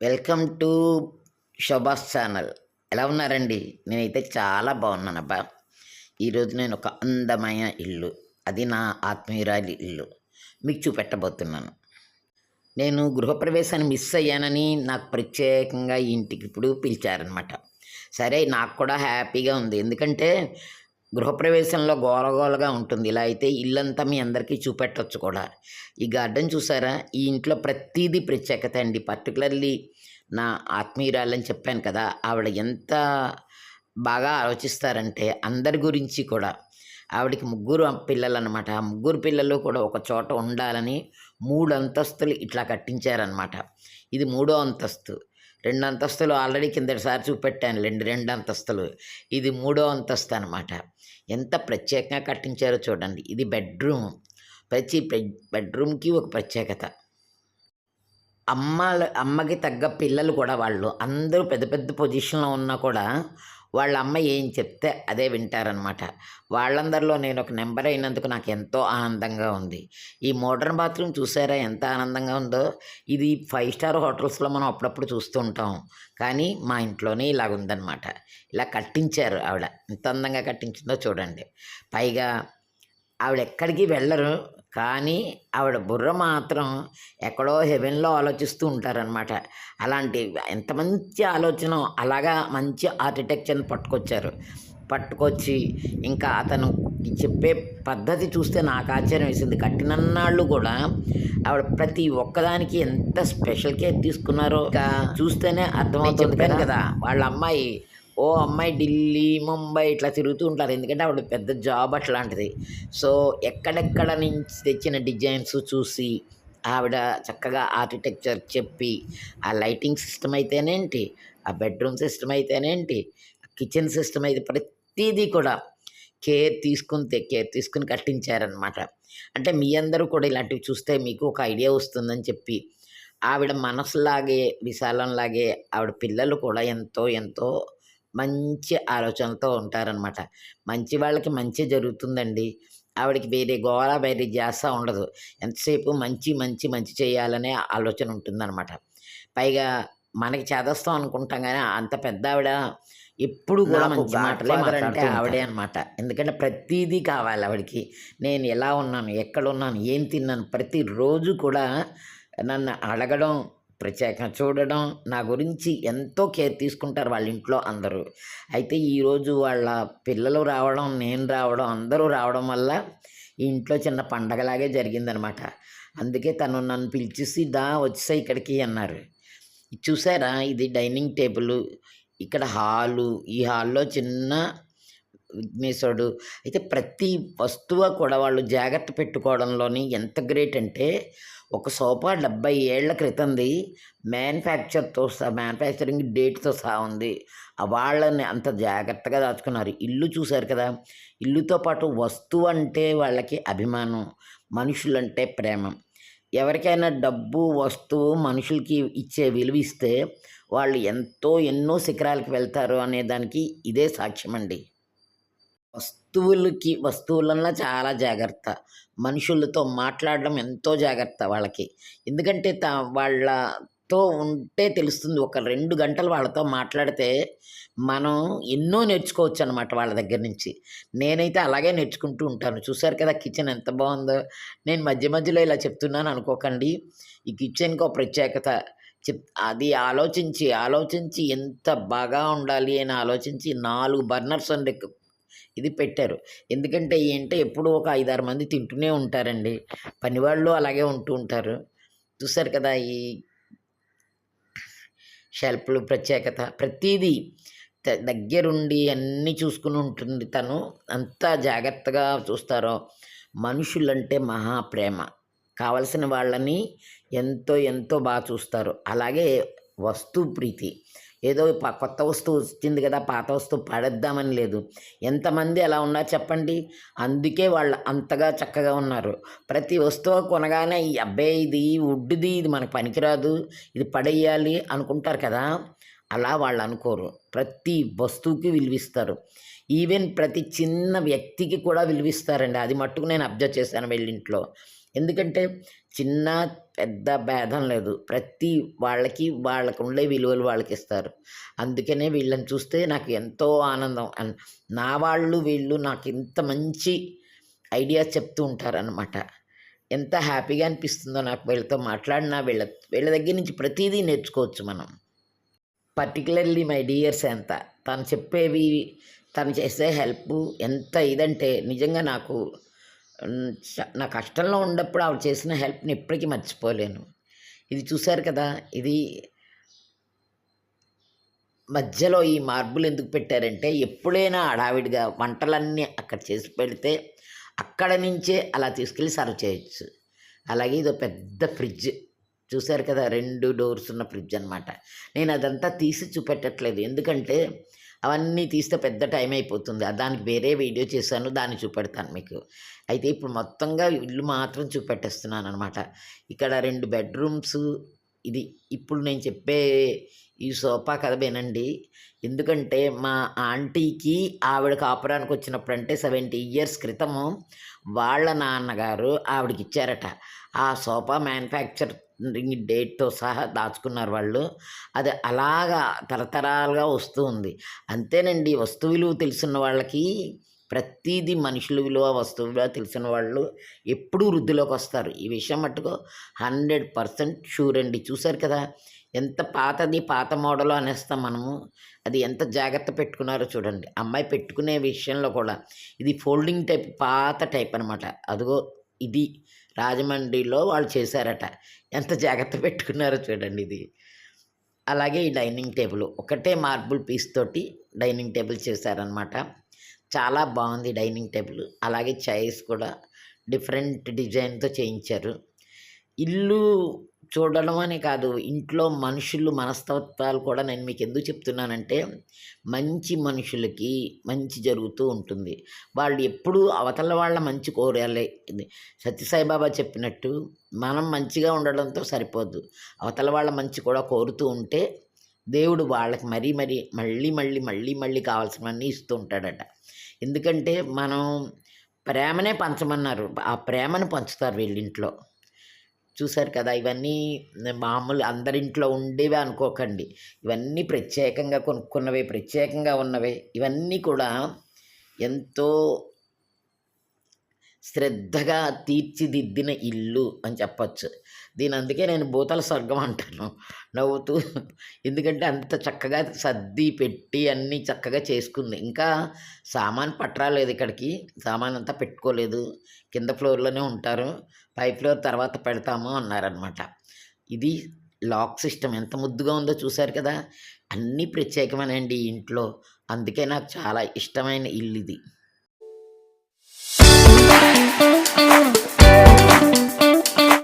Welcome to షోబాస్ channel. ఎలా ఉన్నారండి? నేనైతే చాలా బాగున్నానబ్బా. ఈరోజు నేను ఒక అందమైన ఇల్లు, అది నా ఆత్మీయురాలి ఇల్లు మీకు చూపెట్టబోతున్నాను. నేను గృహప్రవేశాన్ని మిస్ అయ్యానని నాకు ప్రత్యేకంగా ఈ ఇంటికి ఇప్పుడు పిలిచారనమాట. సరే, నాకు కూడా హ్యాపీగా ఉంది. ఎందుకంటే గృహప్రవేశంలో గోలగోలగా ఉంటుంది. ఇలా అయితే ఇల్లంతా మీ అందరికీ చూపెట్టొచ్చు కూడా. ఈ గార్డెన్ చూసారా? ఈ ఇంట్లో ప్రతీదీ ప్రత్యేకత అండి. పర్టికులర్లీ నా ఆత్మీయురాలని చెప్పాను కదా, ఆవిడ ఎంత బాగా ఆలోచిస్తారంటే అందరి గురించి కూడా. ఆవిడకి ముగ్గురు పిల్లలన్నమాట. ఆ ముగ్గురు పిల్లలు కూడా ఒక చోట ఉండాలని 3 అంతస్తులు ఇట్లా కట్టించారనమాట. ఇది 3వ అంతస్తు. 2 అంతస్తులు ఆల్రెడీ కిందటిసారి చూపెట్టాను, 2 అంతస్తులు. ఇది 3వ అంతస్తు అనమాట. ఎంత ప్రత్యేకంగా కట్టించారో చూడండి. ఇది బెడ్రూమ్. ప్రతి బెడ్రూమ్కి ఒక ప్రత్యేకత. అమ్మకి తగ్గ పిల్లలు కూడా వాళ్ళు అందరూ పెద్ద పెద్ద పొజిషన్లో ఉన్నా కూడా వాళ్ళ అమ్మ ఏం చెప్తే అదే వింటారనమాట. వాళ్ళందరిలో నేను ఒక నెంబర్ అయినందుకు నాకు ఎంతో ఆనందంగా ఉంది. ఈ మోడర్న్ బాత్రూమ్ చూసారా ఎంత ఆనందంగా ఉందో? ఇది 5 స్టార్ హోటల్స్లో మనం అప్పుడప్పుడు చూస్తూ ఉంటాం, కానీ మా ఇంట్లోనే ఇలాగుందనమాట. ఇలా కట్టించారు ఆవిడ. ఎంత అందంగా కట్టించిందో చూడండి. పైగా ఆవిడ ఎక్కడికి వెళ్ళరు, కానీ ఆవిడ బుర్ర మాత్రం ఎక్కడో హెవెన్లో ఆలోచిస్తూ ఉంటారనమాట. అలాంటి ఎంత మంచి ఆలోచన, అలాగా మంచి ఆర్కిటెక్చర్ని పట్టుకొచ్చి ఇంకా అతను చెప్పే పద్ధతి చూస్తే నాకు ఆశ్చర్యం వేసింది. కట్టినన్నాళ్ళు కూడా ఆవిడ ప్రతి ఒక్కదానికి ఎంత స్పెషల్ కేర్ తీసుకున్నారో ఇంకా చూస్తేనే అర్థమవుతుంది కదా. వాళ్ళ అమ్మాయి అమ్మాయి ఢిల్లీ, ముంబై ఇట్లా తిరుగుతూ ఉంటారు. ఎందుకంటే ఆవిడ పెద్ద జాబ్ అట్లాంటిది. సో ఎక్కడెక్కడ నుంచి తెచ్చిన డిజైన్స్ చూసి ఆవిడ చక్కగా ఆర్కిటెక్చర్ చెప్పి, ఆ లైటింగ్ సిస్టమ్ అయితేనేంటి, ఆ బెడ్రూమ్ సిస్టమ్ అయితేనేంటి, కిచెన్ సిస్టమ్ అయితే ప్రతిదీ కూడా కేర్ తీసుకుని కట్టించారనమాట. అంటే మీ అందరూ కూడా ఇలాంటివి చూస్తే మీకు ఒక ఐడియా వస్తుందని చెప్పి, ఆవిడ మనసులాగే విశాలంలాగే ఆవిడ పిల్లలు కూడా ఎంతో ఎంతో మంచి ఆలోచనలతో ఉంటారనమాట. మంచి వాళ్ళకి మంచి జరుగుతుందండి. ఆవిడకి వేరే గోల, వేరే ధ్యాస ఉండదు. ఎంతసేపు మంచి మంచి మంచి చేయాలనే ఆలోచన ఉంటుందన్నమాట. పైగా మనకి చేదస్తాం అనుకుంటాం, కానీ అంత పెద్ద ఆవిడ ఎప్పుడు కూడా మంచి మాటలే మాట్లాడితే ఆవిడే అనమాట. ఎందుకంటే ప్రతీదీ కావాలి ఆవిడకి. నేను ఎలా ఉన్నాను, ఎక్కడున్నాను, ఏం తిన్నాను, ప్రతిరోజు కూడా నన్ను అడగడం, ప్రత్యేకంగా చూడడం, నా గురించి ఎంతో కేర్ తీసుకుంటారు వాళ్ళ ఇంట్లో అందరూ. అయితే ఈరోజు వాళ్ళ పిల్లలు రావడం, నేను రావడం, అందరూ రావడం వల్ల ఈ ఇంట్లో చిన్న పండగలాగే జరిగిందనమాట. అందుకే తను నన్ను పిలిచేసి వచ్చేసాయి ఇక్కడికి అన్నారు. చూసారా, ఇది డైనింగ్ టేబుల్, ఇక్కడ హాలు, ఈ హాల్లో చిన్న విఘ్నేశ్వరుడు. అయితే ప్రతి వస్తువు కూడా వాళ్ళు జాగ్రత్త పెట్టుకోవడంలోని ఎంత గ్రేట్ అంటే, ఒక సోఫా 70 ఏళ్ల క్రితంది, మ్యానుఫ్యాక్చరింగ్ డేట్తో సహా ఉంది. వాళ్ళని అంత జాగ్రత్తగా దాచుకున్నారు. ఇల్లు చూశారు కదా, ఇల్లుతో పాటు వస్తువు అంటే వాళ్ళకి అభిమానం, మనుషులంటే ప్రేమ. ఎవరికైనా డబ్బు, వస్తువు మనుషులకి ఇచ్చే విలువ ఇస్తే వాళ్ళు ఎన్నో శిఖరాలకు వెళ్తారు అనే దానికి ఇదే సాక్ష్యం అండి. వస్తువులన్నా చాలా జాగ్రత్త, మనుషులతో మాట్లాడడం ఎంతో జాగ్రత్త వాళ్ళకి. ఎందుకంటే వాళ్ళతో ఉంటే తెలుస్తుంది. ఒక 2 గంటలు వాళ్ళతో మాట్లాడితే మనం ఎన్నో నేర్చుకోవచ్చు అనమాట వాళ్ళ దగ్గర నుంచి. నేనైతే అలాగే నేర్చుకుంటూ ఉంటాను. చూశారు కదా కిచెన్ ఎంత బాగుందో. నేను మధ్య మధ్యలో ఇలా చెప్తున్నాను అనుకోకండి. ఈ కిచెన్కి ఒక ప్రత్యేకత అది ఆలోచించి ఎంత బాగా ఉండాలి అని ఆలోచించి 4 బర్నర్స్ అండి ఇది పెట్టారు. ఎందుకంటే ఏంటంటే ఎప్పుడూ ఒక 5, 6 మంది తింటూనే ఉంటారండి. పనివాళ్ళు అలాగే ఉంటూ ఉంటారు. చూసారు కదా ఈ షెల్ఫ్లు ప్రత్యేకత, ప్రతీదీ దగ్గరుండి అన్నీ చూసుకుని ఉంటుంది తను. అంతా జాగ్రత్తగా చూస్తారో. మనుషులంటే మహాప్రేమ, కావలసిన వాళ్ళని ఎంతో ఎంతో బాగా చూస్తారు. అలాగే వస్తు ప్రీతి. ఏదో కొత్త వస్తువు వచ్చింది కదా, పాత వస్తువు పడేద్దామని లేదు. ఎంతమంది అలా ఉన్నారు చెప్పండి. అందుకే వాళ్ళు అంతగా చక్కగా ఉన్నారు. ప్రతి వస్తువు కొనగానే ఈ అబ్బాయి ఇది వుడ్ది, ఇది మనకు పనికిరాదు, ఇది పడేయాలి అనుకుంటారు కదా. అలా వాళ్ళు అనుకోరు. ప్రతి వస్తువుకి విలువిస్తారు. ఈవెన్ ప్రతి చిన్న వ్యక్తికి కూడా విలువిస్తారండి. అది మట్టుకు నేను అబ్జర్వ్ చేశాను వీళ్ళింట్లో. ఎందుకంటే చిన్న, పెద్ద భేదం లేదు. ప్రతి వాళ్ళకి వాళ్ళకుండే విలువలు వాళ్ళకిస్తారు. అందుకనే వీళ్ళని చూస్తే నాకు ఎంతో ఆనందం. నా వాళ్ళు వీళ్ళు నాకింత మంచి ఐడియాస్ చెప్తూ ఉంటారనమాట. ఎంత హ్యాపీగా అనిపిస్తుందో నాకు వీళ్ళతో మాట్లాడినా, వీళ్ళ దగ్గర నుంచి ప్రతీదీ నేర్చుకోవచ్చు మనం. పర్టిక్యులర్లీ మై డియర్ శాంత. తను చెప్పేవి, తను చేసే హెల్పు ఎంత ఇదంటే నిజంగా నాకు నా కష్టంలో ఉన్నప్పుడు ఆవిడ చేసిన హెల్ప్‌ని ఇప్పటికీ మర్చిపోలేను. ఇది చూసారు కదా! ఇది మధ్యలో ఈ మార్బుల్ ఎందుకు పెట్టారంటే, ఎప్పుడైనా హడావిడిగా వంటలన్నీ అక్కడ చేసి పెడితే, అక్కడ నుంచే అలా తీసుకెళ్ళి సర్వ్ చేయొచ్చు. అలాగే ఇదో పెద్ద ఫ్రిడ్జ్. చూసారు కదా! 2 డోర్స్ ఉన్న ఫ్రిడ్జ్ అనమాట. నేను అదంతా తీసి చూపెట్టట్లేదు. ఎందుకంటే, అవన్నీ తీస్తే పెద్ద టైం అయిపోతుంది. దానికి వేరే వీడియో చేశాను. దాన్ని చూపెడతాను మీకు. అయితే ఇప్పుడు మొత్తంగా ఇల్లు మాత్రం చూపెట్టేస్తున్నాననమాట. ఇక్కడ 2 బెడ్‌రూమ్సు. ఇది ఇప్పుడు నేను చెప్పే ఈ సోఫా కథ వినండి. ఎందుకంటే మా ఆంటీకి ఆవిడ కాపురానికి వచ్చినప్పుడంటే 70 ఇయర్స్ క్రితము వాళ్ళ నాన్నగారు ఆవిడకిచ్చారట. ఆ సోఫా మ్యానుఫ్యాక్చరింగ్ డేట్‌తో సహా దాచుకున్నారు వాళ్ళు. అది అలాగా తరతరాలుగా వస్తూ ఉంది. అంతేనండి, వస్తు విలువ తెలిసిన వాళ్ళకి ప్రతీదీ మనుషుల విలువ, వస్తువు విలువ తెలిసిన వాళ్ళు ఎప్పుడూ వృద్ధిలోకొస్తారు. ఈ విషయం మట్టుకు 100% షూర్ అండి. చూసారు కదా! ఎంత పాతది, పాత మోడలు అనేస్తాం మనము. అది ఎంత జాగ్రత్త పెట్టుకున్నారో చూడండి. అమ్మాయి పెట్టుకునే విషయంలో కూడా ఇది ఫోల్డింగ్ టైప్, పాత టైప్ అనమాట. అదిగో ఇది రాజమండ్రిలో వాళ్ళు చేశారట. ఎంత జాగ్రత్త పెట్టుకున్నారో చూడండి ఇది. అలాగే ఈ డైనింగ్ టేబుల్ ఒకటే మార్బుల్ పీస్ తోటి డైనింగ్ టేబుల్ చేశారనమాట. చాలా బాగుంది డైనింగ్ టేబుల్. అలాగే చైర్స్ కూడా డిఫరెంట్ డిజైన్‌తో చేయించారు. ఇల్లు చూడడం అనే కాదు, ఇంట్లో మనుషులు మనస్తత్వాలు కూడా నేను మీకు ఎందుకు చెప్తున్నానంటే, మంచి మనుషులకి మంచి జరుగుతూ ఉంటుంది. వాళ్ళు ఎప్పుడూ అవతల వాళ్ళ మంచి కోరాలి. ఇది సత్యసాయిబాబా చెప్పినట్టు మనం మంచిగా ఉండడంతో సరిపోద్దు. అవతల వాళ్ళ మంచి కూడా కోరుతూ ఉంటే దేవుడు వాళ్ళకి మళ్ళీ కావాల్సినవన్నీ ఇస్తూ ఉంటాడట. ఎందుకంటే మనం ప్రేమనే పంచమన్నారు. ఆ ప్రేమను పంచుతారు వీళ్ళింట్లో. చూసారు కదా! ఇవన్నీ మామూలు అందరింట్లో ఉండేవే అనుకోకండి. ఇవన్నీ ప్రత్యేకంగా కొనుక్కున్నవే, ప్రత్యేకంగా ఉన్నవే. ఇవన్నీ కూడా ఎంతో శ్రద్ధగా తీర్చిదిద్దిన ఇల్లు అని చెప్పొచ్చు. అందుకే నేను భూతల స్వర్గం అంటాను నవ్వుతూ. ఎందుకంటే అంత చక్కగా సర్ది పెట్టి అన్నీ చక్కగా చేసుకుంది. ఇంకా సామాను పట్టరాలేదు ఇక్కడికి. సామానంతా పెట్టుకోలేదు. కింద ఫ్లోర్‌లోనే ఉంటారు. పై ఫ్లోర్ తర్వాత పెడతాము అన్నారనమాట. ఇది లాక్ సిస్టమ్ ఎంత ముద్దుగా ఉందో చూసారు కదా! అన్నీ ప్రత్యేకమేనండి ఈ ఇంట్లో. అందుకే నాకు చాలా ఇష్టమైన ఇల్లిది.